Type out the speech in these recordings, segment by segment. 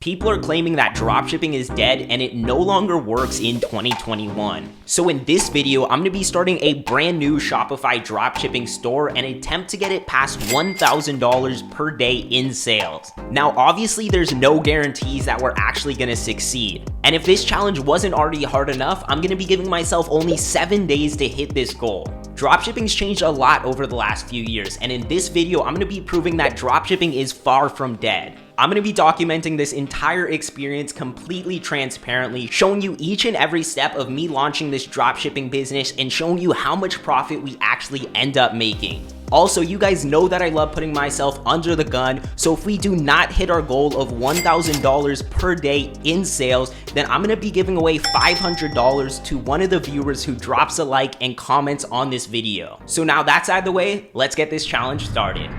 People are claiming that dropshipping is dead and it no longer works in 2021. So in this video, I'm gonna be starting a brand new Shopify dropshipping store and attempt to get it past $1,000 per day in sales. Now, obviously there's no guarantees that we're actually gonna succeed. And if this challenge wasn't already hard enough, I'm gonna be giving myself only 7 days to hit this goal. Dropshipping's changed a lot over the last few years, and in this video, I'm gonna be proving that dropshipping is far from dead. I'm gonna be documenting this entire experience completely transparently, showing you each and every step of me launching this dropshipping business and showing you how much profit we actually end up making. Also, you guys know that I love putting myself under the gun, so if we do not hit our goal of $1,000 per day in sales, then I'm gonna be giving away $500 to one of the viewers who drops a like and comments on this video. So now that's out of the way, let's get this challenge started.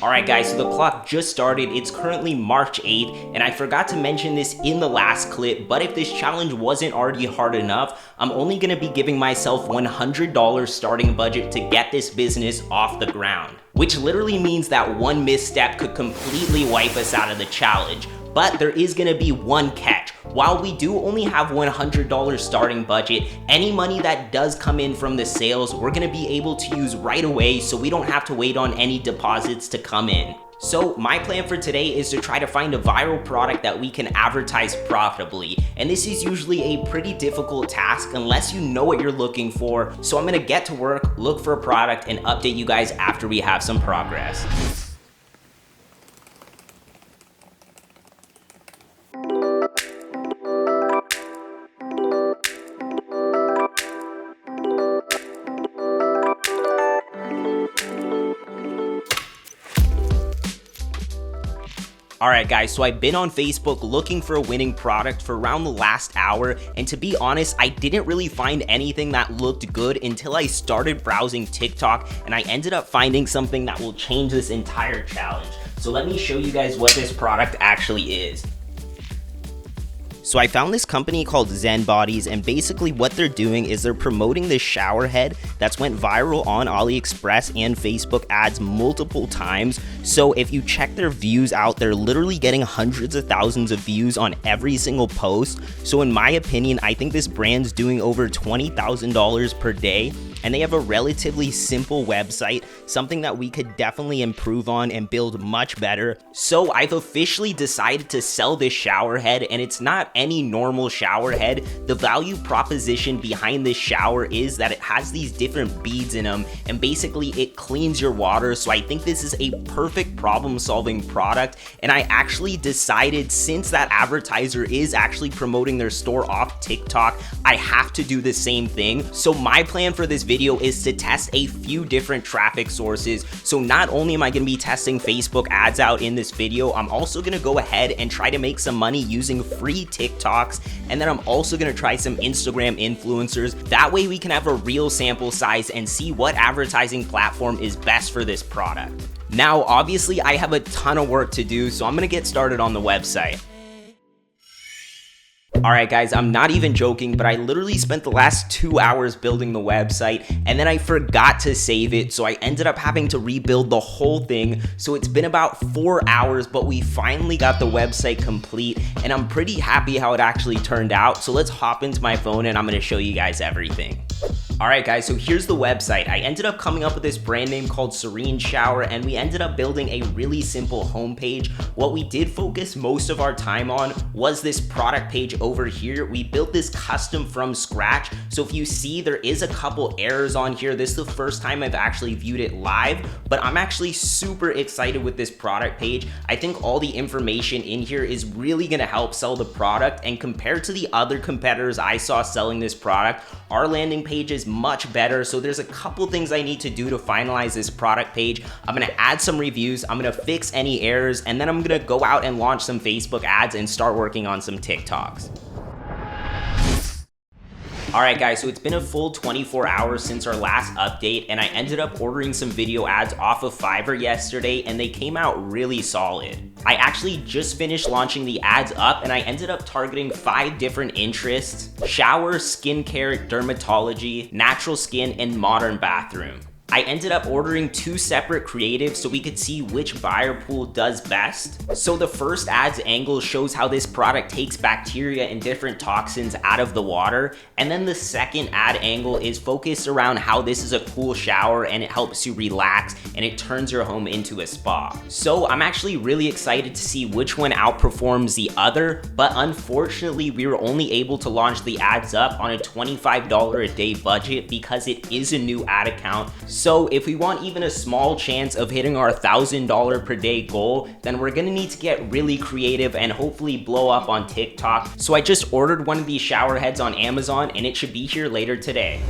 Alright guys, so the clock just started. It's currently March 8th, and I forgot to mention this in the last clip, but if this challenge wasn't already hard enough, I'm only going to be giving myself $100 starting budget to get this business off the ground. Which literally means that one misstep could completely wipe us out of the challenge. But there is gonna be one catch. While we do only have $100 starting budget, any money that does come in from the sales, we're gonna be able to use right away so we don't have to wait on any deposits to come in. So my plan for today is to try to find a viral product that we can advertise profitably. And this is usually a pretty difficult task unless you know what you're looking for. So I'm gonna get to work, look for a product, and update you guys after we have some progress. Alright guys, so I've been on Facebook looking for a winning product for around the last hour, and to be honest, I didn't really find anything that looked good until I started browsing TikTok, and I ended up finding something that will change this entire challenge. So let me show you guys what this product actually is. So I found this company called Zen Bodies, and basically what they're doing is they're promoting this shower head that's went viral on AliExpress and Facebook ads multiple times. So if you check their views out, they're literally getting hundreds of thousands of views on every single post. So in my opinion, I think this brand's doing over $20,000 per day. And they have a relatively simple website, something that we could definitely improve on and build much better. So I've officially decided to sell this shower head, and it's not any normal shower head. The value proposition behind this shower is that it has these different beads in them, and basically it cleans your water. So I think this is a perfect problem-solving product, and I actually decided, since that advertiser is actually promoting their store off TikTok, I have to do the same thing. So my plan for this video is to test a few different traffic sources. So not only am I going to be testing Facebook ads out in this video, I'm also going to go ahead and try to make some money using free TikToks, and then I'm also going to try some Instagram influencers. That way we can have a real sample size and see what advertising platform is best for this product. Now obviously I have a ton of work to do, so I'm going to get started on the website. Alright guys, I'm not even joking, but I literally spent the last 2 hours building the website, and then I forgot to save it, so I ended up having to rebuild the whole thing. So it's been about 4 hours, but we finally got the website complete, and I'm pretty happy how it actually turned out. So let's hop into my phone and I'm going to show you guys everything. Alright guys, so here's the website. I ended up coming up with this brand name called Serene Shower, and we ended up building a really simple homepage. What we did focus most of our time on was this product page over here. We built this custom from scratch, so if you see there is a couple errors on here, this is the first time I've actually viewed it live, but I'm actually super excited with this product page. I think all the information in here is really going to help sell the product, and compared to the other competitors I saw selling this product, our landing page is much better. So there's a couple things I need to do to finalize this product page. I'm gonna add some reviews, I'm gonna fix any errors, and then I'm gonna go out and launch some Facebook ads and start working on some TikToks. Alright guys, so it's been a full 24 hours since our last update, and I ended up ordering some video ads off of Fiverr yesterday, and they came out really solid. I actually just finished launching the ads up, and I ended up targeting 5 different interests: shower, skincare, dermatology, natural skin, and modern bathroom. I ended up ordering 2 separate creatives so we could see which buyer pool does best. So the first ad's angle shows how this product takes bacteria and different toxins out of the water, and then the second ad angle is focused around how this is a cool shower and it helps you relax and it turns your home into a spa. So I'm actually really excited to see which one outperforms the other, but unfortunately we were only able to launch the ads up on a $25 a day budget because it is a new ad account. So if we want even a small chance of hitting our $1,000 per day goal, then we're gonna need to get really creative and hopefully blow up on TikTok. So I just ordered one of these shower heads on Amazon and it should be here later today.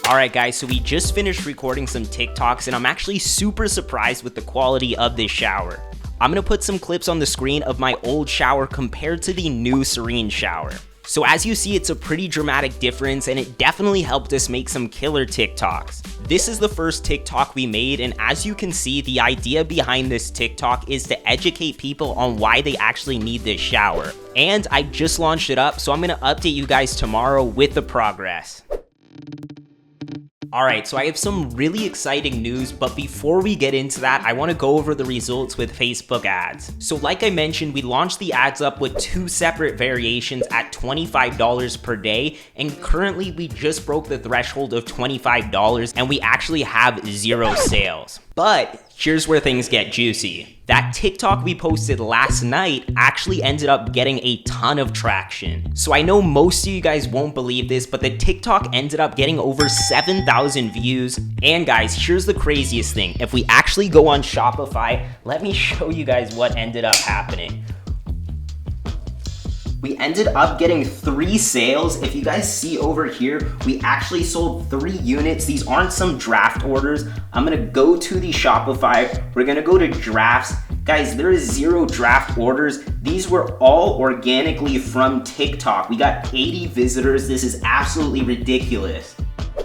Alright guys, so we just finished recording some TikToks and I'm actually super surprised with the quality of this shower. I'm gonna put some clips on the screen of my old shower compared to the new Serene shower. So as you see, it's a pretty dramatic difference and it definitely helped us make some killer TikToks. This is the first TikTok we made, and as you can see, the idea behind this TikTok is to educate people on why they actually need this shower. And I just launched it up, so I'm gonna update you guys tomorrow with the progress. Alright, so I have some really exciting news, but before we get into that, I want to go over the results with Facebook ads. So like I mentioned, we launched the ads up with 2 separate variations at $25 per day, and currently we just broke the threshold of $25 and we actually have 0 sales. But here's where things get juicy. That TikTok we posted last night actually ended up getting a ton of traction. So I know most of you guys won't believe this, but the TikTok ended up getting over 7,000 views. And guys, here's the craziest thing. If we actually go on Shopify, let me show you guys what ended up happening. We ended up getting 3 sales. If you guys see over here, we actually sold 3 units. These aren't some draft orders. I'm gonna go to the Shopify. We're gonna go to drafts. Guys, there is 0 draft orders. These were all organically from TikTok. We got 80 visitors. This is absolutely ridiculous.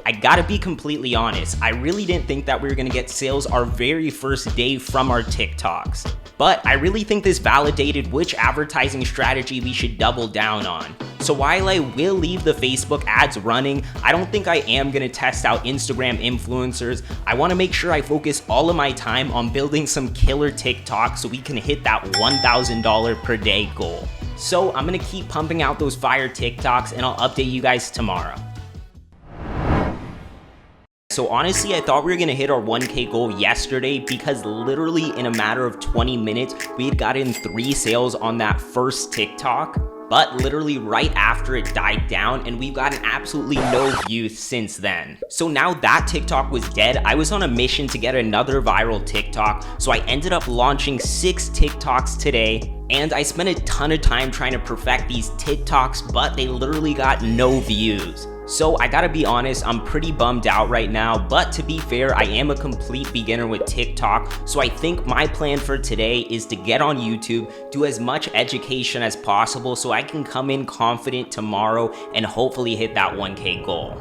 I gotta be completely honest, I really didn't think that we were gonna get sales our very first day from our TikToks. But I really think this validated which advertising strategy we should double down on. So while I will leave the Facebook ads running, I don't think I am gonna test out Instagram influencers. I wanna make sure I focus all of my time on building some killer TikToks so we can hit that $1,000 per day goal. So I'm gonna keep pumping out those fire TikToks and I'll update you guys tomorrow. So honestly, I thought we were gonna hit our 1K goal yesterday because literally in a matter of 20 minutes, we had gotten 3 sales on that first TikTok. But literally right after it died down, and we've gotten absolutely no views since then. So now that TikTok was dead, I was on a mission to get another viral TikTok, so I ended up launching 6 TikToks today, and I spent a ton of time trying to perfect these TikToks, but they literally got no views. So I gotta be honest, I'm pretty bummed out right now, but to be fair, I am a complete beginner with TikTok, so I think my plan for today is to get on YouTube, do as much education as possible so I can come in confident tomorrow and hopefully hit that 1K goal.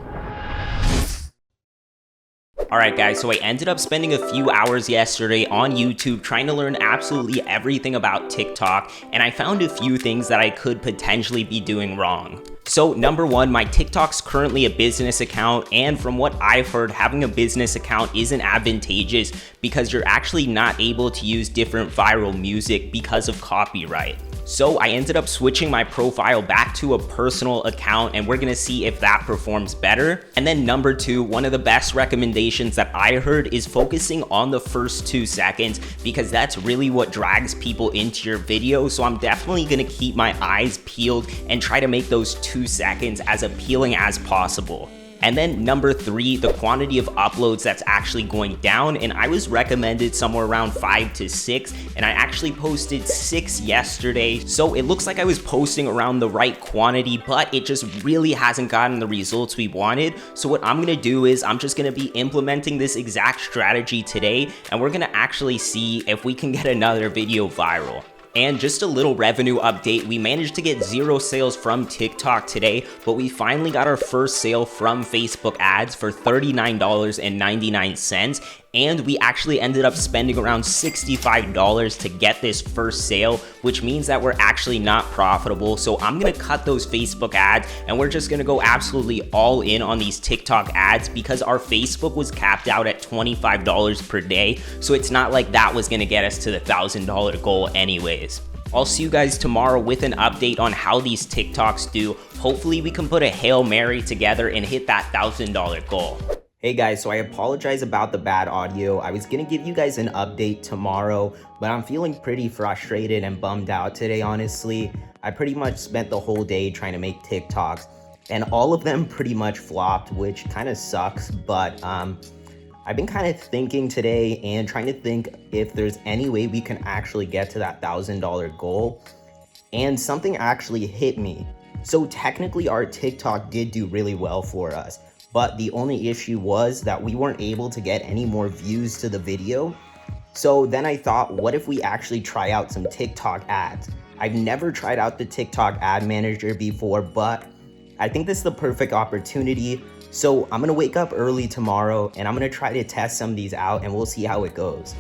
Alright guys, so I ended up spending a few hours yesterday on YouTube trying to learn absolutely everything about TikTok, and I found a few things that I could potentially be doing wrong. So number 1, my TikTok's currently a business account, and from what I've heard, having a business account isn't advantageous because you're actually not able to use different viral music because of copyright. So I ended up switching my profile back to a personal account, and we're gonna see if that performs better. And then number 2, one of the best recommendations that I heard is focusing on the first 2 seconds because that's really what drags people into your video. So I'm definitely gonna keep my eyes peeled and try to make those 2 seconds as appealing as possible. And then number 3, the quantity of uploads that's actually going down, and I was recommended somewhere around 5 to 6, and I actually posted 6 yesterday. So it looks like I was posting around the right quantity, but it just really hasn't gotten the results we wanted. So what I'm gonna do is I'm just gonna be implementing this exact strategy today, and we're gonna actually see if we can get another video viral. And just a little revenue update, we managed to get 0 sales from TikTok today, but we finally got our first sale from Facebook ads for $39.99. And we actually ended up spending around $65 to get this first sale, which means that we're actually not profitable. So I'm gonna cut those Facebook ads, and we're just gonna go absolutely all in on these TikTok ads because our Facebook was capped out at $25 per day. So it's not like that was gonna get us to the $1,000 goal anyways. I'll see you guys tomorrow with an update on how these TikToks do. Hopefully we can put a Hail Mary together and hit that $1,000 goal. Hey guys, so I apologize about the bad audio. I was gonna give you guys an update tomorrow, but I'm feeling pretty frustrated and bummed out today, honestly. I pretty much spent the whole day trying to make TikToks, and all of them pretty much flopped, which kind of sucks, but I've been kind of thinking today and trying to think if there's any way we can actually get to that $1,000 goal, and something actually hit me. So technically our TikTok did do really well for us, but the only issue was that we weren't able to get any more views to the video. So then I thought, what if we actually try out some TikTok ads? I've never tried out the TikTok ad manager before, but I think this is the perfect opportunity. So I'm gonna wake up early tomorrow and I'm gonna try to test some of these out, and we'll see how it goes.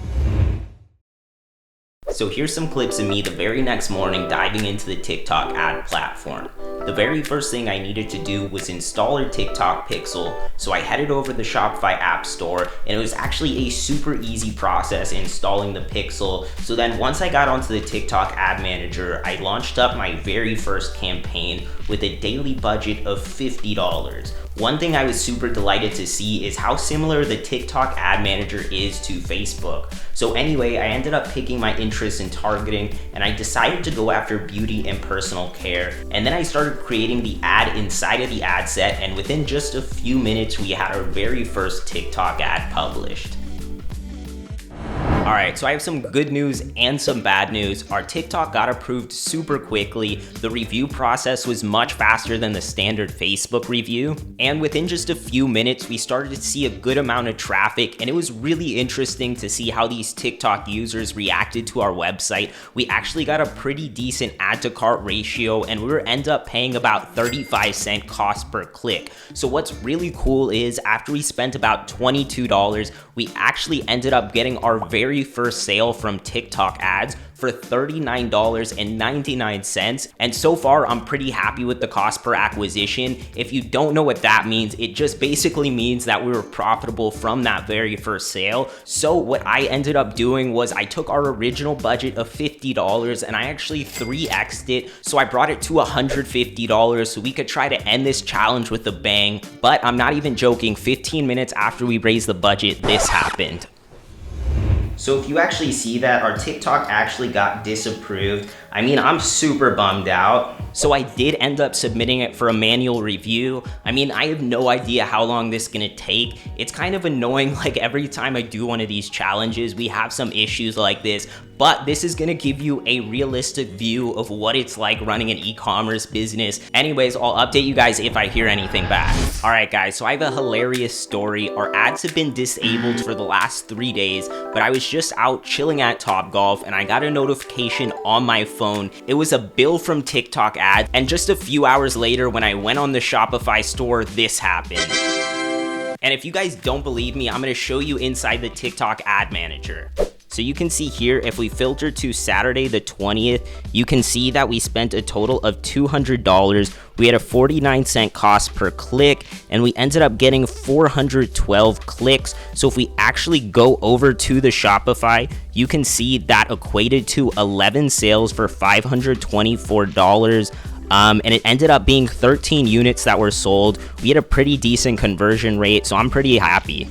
So here's some clips of me the very next morning diving into the TikTok ad platform. The very first thing I needed to do was install a TikTok pixel, so I headed over to the Shopify app store, and it was actually a super easy process installing the pixel. So then once I got onto the TikTok ad manager, I launched up my very first campaign with a daily budget of $50. One thing I was super delighted to see is how similar the TikTok ad manager is to Facebook. So anyway, I ended up picking my interests in targeting, and I decided to go after beauty and personal care. And then I started creating the ad inside of the ad set, and within just a few minutes, we had our very first TikTok ad published. Alright, so I have some good news and some bad news. Our TikTok got approved super quickly. The review process was much faster than the standard Facebook review. And within just a few minutes, we started to see a good amount of traffic, and it was really interesting to see how these TikTok users reacted to our website. We actually got a pretty decent add to cart ratio, and we were end up paying about 35-cent cost per click. So what's really cool is after we spent about $22, we actually ended up getting our very first sale from TikTok ads for $39.99. And so far, I'm pretty happy with the cost per acquisition. If you don't know what that means, it just basically means that we were profitable from that very first sale. So what I ended up doing was I took our original budget of $50 and I actually 3x'd it. So I brought it to $150 so we could try to end this challenge with a bang. But I'm not even joking, 15 minutes after we raised the budget, this happened. So if you actually see that, our TikTok actually got disapproved. I mean, I'm super bummed out. So I did end up submitting it for a manual review. I mean, I have no idea how long this is gonna take. It's kind of annoying, like every time I do one of these challenges, we have some issues like this, but this is gonna give you a realistic view of what it's like running an e-commerce business. Anyways, I'll update you guys if I hear anything back. All right, guys, so I have a hilarious story. Our ads have been disabled for the last 3 days, but I was just out chilling at Topgolf and I got a notification on my phone. It was a bill from TikTok ads, and just a few hours later when I went on the Shopify store, this happened. And if you guys don't believe me, I'm gonna show you inside the TikTok ad manager. So you can see here, if we filter to Saturday the 20th, you can see that we spent a total of $200. We had a 49-cent cost per click, and we ended up getting 412 clicks. So if we actually go over to the Shopify, you can see that equated to 11 sales for $524. And it ended up being 13 units that were sold. We had a pretty decent conversion rate, so I'm pretty happy.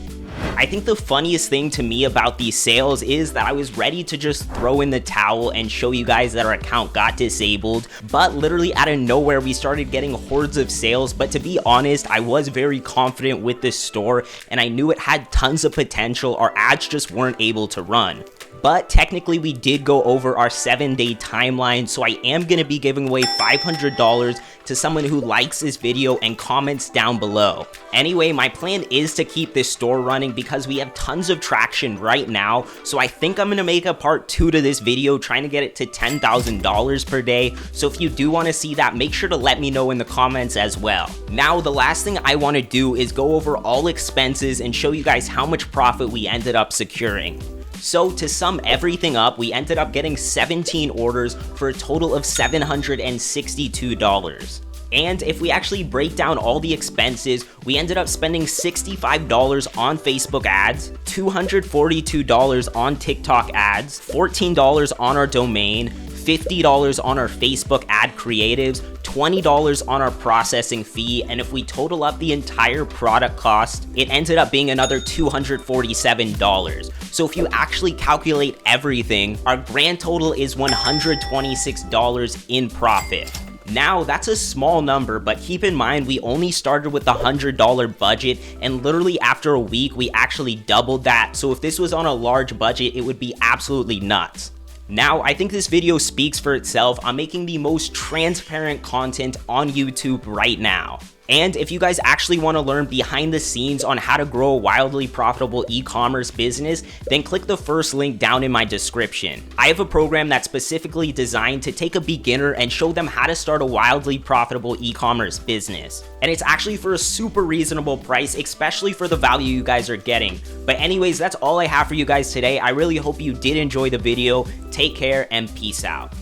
I think the funniest thing to me about these sales is that I was ready to just throw in the towel and show you guys that our account got disabled, but literally out of nowhere we started getting hordes of sales. But to be honest, I was very confident with this store and I knew it had tons of potential. Our ads just weren't able to run. But technically we did go over our 7-day timeline, so I am going to be giving away $500 to someone who likes this video and comments down below. Anyway, my plan is to keep this store running because we have tons of traction right now, so I think I'm going to make a part 2 to this video trying to get it to $10,000 per day. So if you do want to see that, make sure to let me know in the comments as well. Now, the last thing I want to do is go over all expenses and show you guys how much profit we ended up securing. So to sum everything up, we ended up getting 17 orders for a total of $762. And if we actually break down all the expenses, we ended up spending $65 on Facebook ads, $242 on TikTok ads, $14 on our domain, $50 on our Facebook ad creatives, $20 on our processing fee, and if we total up the entire product cost, it ended up being another $247. So if you actually calculate everything, our grand total is $126 in profit. Now, that's a small number, but keep in mind we only started with a $100 budget, and literally after a week we actually doubled that. So if this was on a large budget, it would be absolutely nuts. Now, I think this video speaks for itself. I'm making the most transparent content on YouTube right now. And if you guys actually want to learn behind the scenes on how to grow a wildly profitable e-commerce business, then click the first link down in my description. I have a program that's specifically designed to take a beginner and show them how to start a wildly profitable e-commerce business. And it's actually for a super reasonable price, especially for the value you guys are getting. But anyways, that's all I have for you guys today. I really hope you did enjoy the video. Take care and peace out.